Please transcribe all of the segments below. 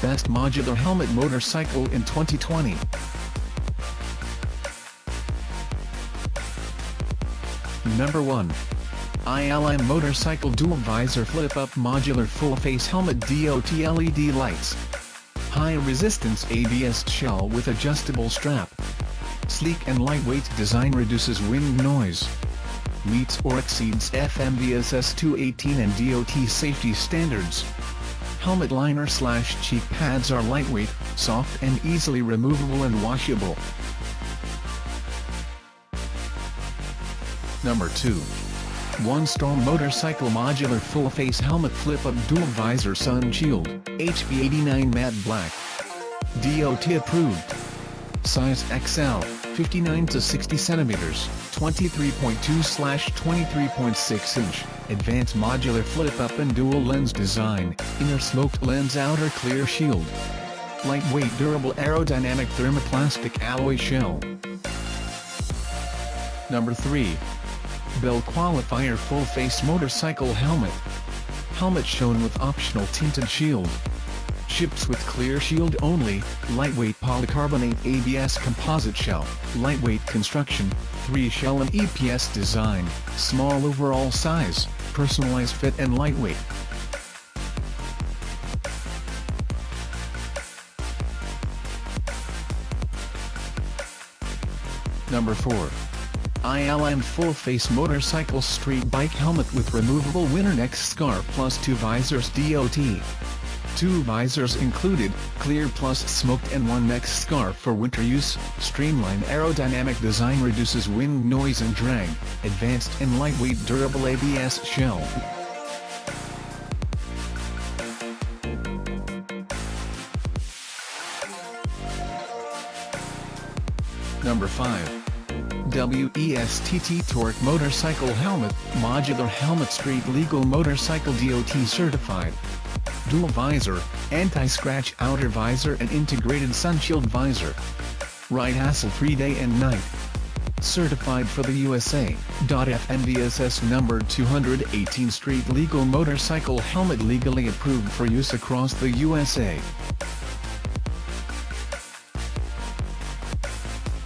Best Modular Helmet Motorcycle in 2020. Number 1. ILM Motorcycle Dual Visor Flip-Up Modular Full Face Helmet DOT LED Lights. High Resistance ABS Shell with Adjustable Strap. Sleek and lightweight design reduces wind noise. Meets or exceeds FMVSS 218 and DOT safety standards. Helmet liner/cheek pads are lightweight, soft and easily removable and washable. Number 2. One Storm Motorcycle Modular Full Face Helmet Flip-Up Dual Visor Sun Shield, HB89 Matte Black. DOT approved. Size XL, 59 to 60 cm, 23.2/23.6 inch, advanced modular flip-up and dual lens design, inner smoked lens outer clear shield. Lightweight durable aerodynamic thermoplastic alloy shell. Number 3. Bell Qualifier Full Face Motorcycle Helmet. Helmet shown with optional tinted shield. Ships with clear shield only, lightweight polycarbonate ABS composite shell, lightweight construction, 3 shell and EPS design, small overall size, personalized fit and lightweight. Number 4. ILM Full Face Motorcycle Street Bike Helmet with removable winter neck scarf plus 2 visors DOT. 2 visors included, clear plus smoked and 1 neck scarf for winter use. Streamlined aerodynamic design reduces wind noise and drag, advanced and lightweight durable ABS shell. Number 5. Westt Torque Motorcycle Helmet, Modular Helmet Street Legal Motorcycle DOT Certified. Dual visor, anti-scratch outer visor and integrated sunshield visor. Ride hassle-free day and night. Certified for the USA. FMVSS number 218 Street Legal Motorcycle Helmet legally approved for use across the USA.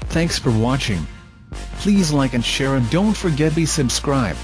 Thanks for watching. Please like and share and don't forget to subscribe.